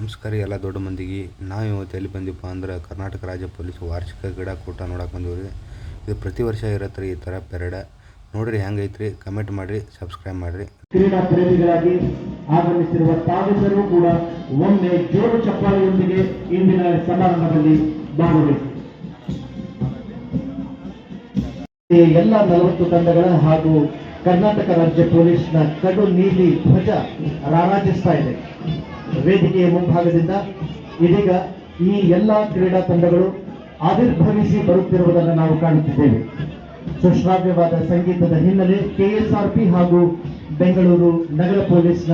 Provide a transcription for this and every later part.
ನಮಸ್ಕಾರ ಎಲ್ಲ ದೊಡ್ಡ ಮಂದಿಗೆ. ನಾವು ಇವತ್ತು ಎಲ್ಲಿ ಬಂದಿಪ್ಪ ಅಂದ್ರೆ ಕರ್ನಾಟಕ ರಾಜ್ಯ ಪೊಲೀಸ್ ವಾರ್ಷಿಕ ಕ್ರೀಡಾಕೂಟ ನೋಡಕ್ಕೆ ಬಂದೀವಿ. ಇದು ಪ್ರತಿ ವರ್ಷ ಇರತ್ತೆ ಈ ಥರ ಪೆರೇಡ್. ನೋಡ್ರಿ ಹೆಂಗೈತ್ರಿ, ಕಮೆಂಟ್ ಮಾಡಿರಿ, ಸಬ್ಸ್ಕ್ರೈಬ್ ಮಾಡಿರಿ. ಕ್ರೀಡಾ ಪ್ರೇಮಿಗಳಾಗಿ ಆಗಮಿಸಿರುವ ತಾವೆಲ್ಲರೂ ಕೂಡ ಒಮ್ಮೆ ಜೋರು ಚಪ್ಪಾಳೆಯೊಂದಿಗೆ ಇಂದಿನ ಸಮಾರಂಭದಲ್ಲಿ ಭಾಗವಹಿಸಿ. ಎಲ್ಲ 40 ತಂಡಗಳ ಹಾಗೂ ಕರ್ನಾಟಕ ರಾಜ್ಯ ಪೊಲೀಸ್ನ ಕಡು ನೀಲಿ ಧ್ವಜ ರಾರಾಜಿಸ್ತಾ ಇದೆ. ವೇದಿಕೆಯ ಮುಂಭಾಗದಿಂದ ಇದೀಗ ಈ ಎಲ್ಲ ಕ್ರೀಡಾ ತಂಡಗಳು ಆವಿರ್ಭವಿಸಿ ಬರುತ್ತಿರುವುದನ್ನು ನಾವು ಕಾಣುತ್ತಿದ್ದೇವೆ. ಸುಶ್ರಾವ್ಯವಾದ ಸಂಗೀತದ ಹಿನ್ನೆಲೆ ಕೆಎಸ್ಆರ್ಪಿ ಹಾಗೂ ಬೆಂಗಳೂರು ನಗರ ಪೊಲೀಸ್ನ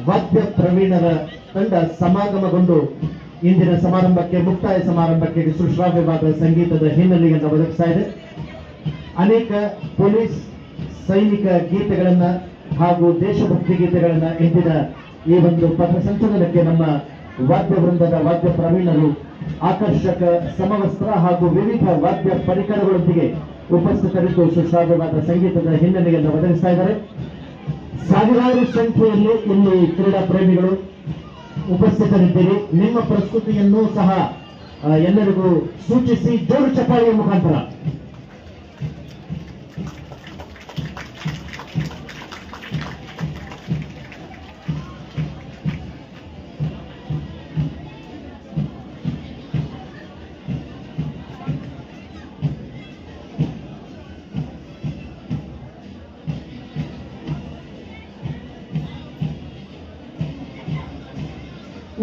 ವಾದ್ಯ ಪ್ರವೀಣರ ತಂಡ ಸಮಾಗಮಗೊಂಡು ಇಂದಿನ ಸಮಾರಂಭಕ್ಕೆ, ಮುಕ್ತಾಯ ಸಮಾರಂಭಕ್ಕೆ ಸುಶ್ರಾವ್ಯವಾದ ಸಂಗೀತದ ಹಿನ್ನೆಲೆಯನ್ನು ಒದಗಿಸ್ತಾ ಇದೆ. ಅನೇಕ ಪೊಲೀಸ್ ಸೈನಿಕ ಗೀತೆಗಳನ್ನ ಹಾಗೂ ದೇಶಭಕ್ತಿ ಗೀತೆಗಳನ್ನ ಇಂದಿನ ಈ ಒಂದು ಪಥಸಂಚಲನಕ್ಕೆ ನಮ್ಮ ವಾದ್ಯ ವೃಂದದ ವಾದ್ಯ ಪ್ರವೀಣರು ಆಕರ್ಷಕ ಸಮವಸ್ತ್ರ ಹಾಗೂ ವಿವಿಧ ವಾದ್ಯ ಪರಿಕರಗಳೊಂದಿಗೆ ಉಪಸ್ಥಿತರಿದ್ದು ಸುಶ್ರಾವ್ಯವಾದ ಸಂಗೀತದ ಹಿನ್ನೆಲೆಯನ್ನು ಒದಗಿಸ್ತಾ ಇದ್ದಾರೆ. ಸಾವಿರಾರು ಸಂಖ್ಯೆಯಲ್ಲಿ ಇಲ್ಲಿ ಕ್ರೀಡಾ ಪ್ರೇಮಿಗಳು ಉಪಸ್ಥಿತರಿದ್ದೀರಿ. ನಿಮ್ಮ ಪ್ರಸ್ತುತಿಯನ್ನು ಸಹ ಎಲ್ಲರಿಗೂ ಸೂಚಿಸಿ ಜೋರು ಚಪ್ಪಾಳೆಯ ಮುಖಾಂತರ.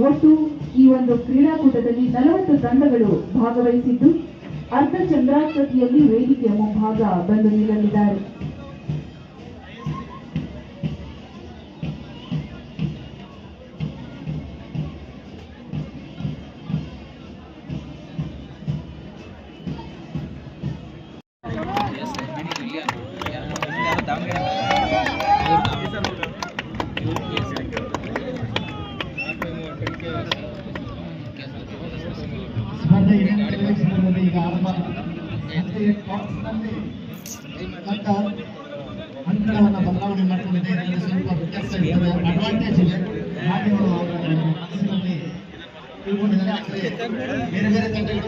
ಒಟ್ಟು ಈ ಒಂದು ಕ್ರೀಡಾಕೂಟದಲ್ಲಿ 40 ತಂಡಗಳು ಭಾಗವಹಿಸಿದ್ದು ಅರ್ಧ ಚಂದ್ರಾಕೃತಿಯಲ್ಲಿ ವೇದಿಕೆಯ ಮುಂಭಾಗ ಬಂದು ನಿಲ್ಲಲಿದ್ದಾರೆ. ಈಗ ಅಂಕಣವನ್ನು ಬದಲಾವಣೆ ಮಾಡಿಕೊಂಡಿದೆ. ಸ್ವಲ್ಪ ವ್ಯತ್ಯಾಸ ಇರ್ತದೆ, ಅಡ್ವಾಂಟೇಜ್ ಇದೆ. ಹಾಗೆ ಮನಸ್ಸಿನಲ್ಲಿ ತಿಳ್ಕೊಂಡಿದ್ದಾರೆ. ಬೇರೆ ಬೇರೆ ತಂಡಗಳು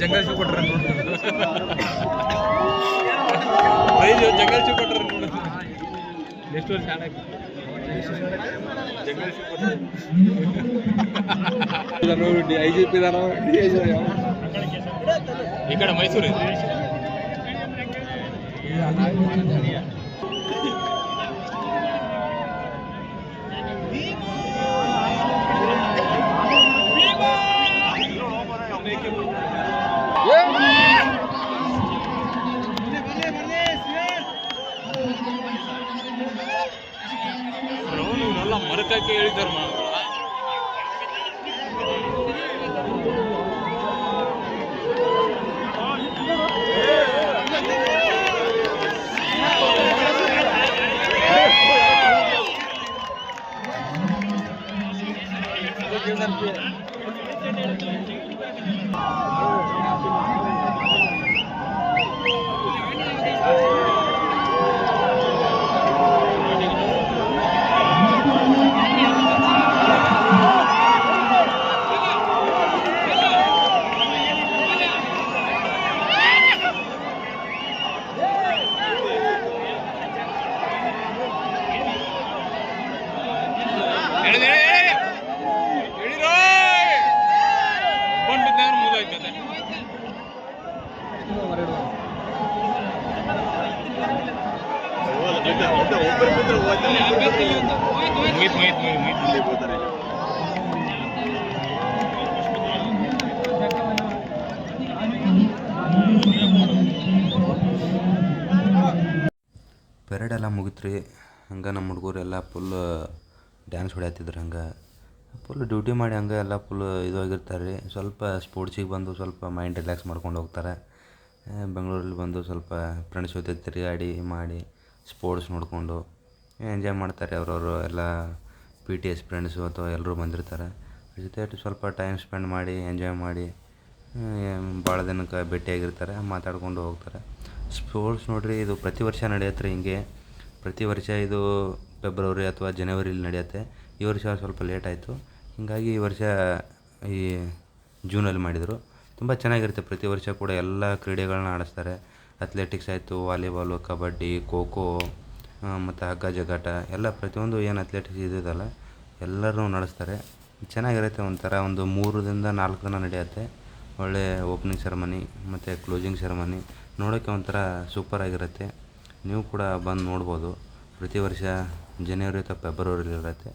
ಜಂಗಲ್ ಶೂ ಕೊಟ್ರ ಜಂಗಲ್ ಶೂ ಕೊಟ್ರ ಎಷ್ಟು ವರ್ಷ ಜಂಗಲ್ ಶೂ ಕೊಟ್ರ IGP ಈ ಕಡೆ ಮೈಸೂರು ಮರಕಕ್ಕೆ ಹೇಳಿದಾರ ಪೆರೇಡ್ ಎಲ್ಲ ಮುಗಿತು ರೀ. ಹಂಗೆ ನಮ್ಮ ಹುಡುಗರು ಎಲ್ಲ ಫುಲ್ ಡ್ಯಾನ್ಸ್ ಹೊಡ್ಯಾತಿದ್ರು. ಹಂಗೆ ಫುಲ್ ಡ್ಯೂಟಿ ಮಾಡಿ ಹಂಗೆ ಎಲ್ಲ ಫುಲ್ ಇದಾಗಿರ್ತಾರೆ ರೀ. ಸ್ವಲ್ಪ ಸ್ಪೋರ್ಟ್ಸಿಗೆ ಬಂದು ಸ್ವಲ್ಪ ಮೈಂಡ್ ರಿಲ್ಯಾಕ್ಸ್ ಮಾಡ್ಕೊಂಡು ಹೋಗ್ತಾರೆ. ಬೆಂಗಳೂರಲ್ಲಿ ಬಂದು ಸ್ವಲ್ಪ ಫ್ರೆಂಡ್ಸ್ ಜೊತೆ ತಿರುಗಾಡಿ ಮಾಡಿ ಸ್ಪೋರ್ಟ್ಸ್ ನೋಡಿಕೊಂಡು ಎಂಜಾಯ್ ಮಾಡ್ತಾರೆ. ಅವ್ರವರು ಎಲ್ಲ PTS ಫ್ರೆಂಡ್ಸು ಅಥವಾ ಎಲ್ಲರೂ ಬಂದಿರ್ತಾರೆ. ಅವ್ರ ಜೊತೆ ಸ್ವಲ್ಪ ಟೈಮ್ ಸ್ಪೆಂಡ್ ಮಾಡಿ ಎಂಜಾಯ್ ಮಾಡಿ ಭಾಳ ದಿನಕ್ಕೆ ಭೇಟಿಯಾಗಿರ್ತಾರೆ, ಮಾತಾಡ್ಕೊಂಡು ಹೋಗ್ತಾರೆ. ಸ್ಪೋರ್ಟ್ಸ್ ನೋಡಿರಿ, ಇದು ಪ್ರತಿ ವರ್ಷ ನಡೆಯುತ್ತೆ ರೀ. ಹಿಂಗೆ ಪ್ರತಿ ವರ್ಷ ಇದು ಫೆಬ್ರವರಿ ಅಥವಾ ಜನವರಿಲಿ ನಡೆಯುತ್ತೆ. ಈ ವರ್ಷ ಸ್ವಲ್ಪ ಲೇಟ್ ಆಯಿತು. ಹೀಗಾಗಿ ಈ ವರ್ಷ ಈ ಜೂನಲ್ಲಿ ಮಾಡಿದರು. ತುಂಬ ಚೆನ್ನಾಗಿರುತ್ತೆ. ಪ್ರತಿ ವರ್ಷ ಕೂಡ ಎಲ್ಲ ಕ್ರೀಡೆಗಳನ್ನ ಆಡಿಸ್ತಾರೆ. ಅಥ್ಲೆಟಿಕ್ಸ್ ಆಯಿತು, ವಾಲಿಬಾಲು, ಕಬಡ್ಡಿ, ಖೋ ಖೋ ಮತ್ತು ಹಗ್ಗ ಜಗ್ಗಾಟ ಎಲ್ಲ ಪ್ರತಿಯೊಂದು ಏನು ಅಥ್ಲೆಟಿಕ್ಸ್ ಇದೆಯಲ್ಲ ಎಲ್ಲರೂ ನಡೆಸ್ತಾರೆ. ಚೆನ್ನಾಗಿರುತ್ತೆ. ಒಂಥರ ಒಂದು 3 ದಿಂದ 4 ದಿನ ನಡೆಯುತ್ತೆ. ಒಳ್ಳೆ ಓಪನಿಂಗ್ ಸೆರೆಮನಿ ಮತ್ತು ಕ್ಲೋಸಿಂಗ್ ಸೆರೆಮನಿ ನೋಡೋಕ್ಕೆ ಒಂಥರ ಸೂಪರಾಗಿರುತ್ತೆ. ನೀವು ಕೂಡ ಬಂದು ನೋಡ್ಬೋದು. ಪ್ರತಿ ವರ್ಷ ಜನವರಿ ಅಥವಾ ಫೆಬ್ರವರಿಲಿ ಇರುತ್ತೆ.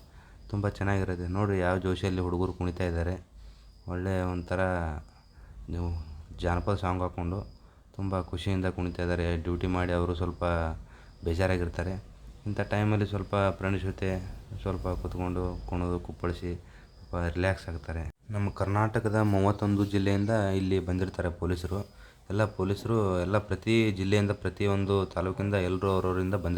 ತುಂಬ ಚೆನ್ನಾಗಿರುತ್ತೆ. ನೋಡಿರಿ ಯಾವ ಜೋಶಲ್ಲಿ ಹುಡುಗರು ಕುಣಿತಾ ಇದ್ದಾರೆ. ಒಳ್ಳೆಯ ಒಂಥರ ನೀವು ಜಾನಪದ ಸಾಂಗ್ ಹಾಕ್ಕೊಂಡು ತುಂಬ ಖುಷಿಯಿಂದ ಕುಣಿತಾ ಇದ್ದಾರೆ. ಡ್ಯೂಟಿ ಮಾಡಿ ಅವರು ಸ್ವಲ್ಪ ಬೇಜಾರಾಗಿರ್ತಾರೆ. ಇಂಥ ಟೈಮಲ್ಲಿ ಸ್ವಲ್ಪ ಫ್ರೆಂಡ್ಸ್ ಜೊತೆ ಸ್ವಲ್ಪ ಕೂತ್ಕೊಂಡು ಕುಣಿದು ಕುಪ್ಪಳಿಸಿ ಸ್ವಲ್ಪ ರಿಲ್ಯಾಕ್ಸ್ ಆಗ್ತಾರೆ. ನಮ್ಮ ಕರ್ನಾಟಕದ 31 ಜಿಲ್ಲೆಯಿಂದ ಇಲ್ಲಿ ಬಂದಿರ್ತಾರೆ ಪೊಲೀಸರು. ಎಲ್ಲ ಪೊಲೀಸರು ಎಲ್ಲ ಪ್ರತಿ ಜಿಲ್ಲೆಯಿಂದ ಪ್ರತಿಯೊಂದು ತಾಲೂಕಿಂದ ಎಲ್ಲರೂ ಅವರವರಿಂದ ಬಂದಿರ್ತಾರೆ.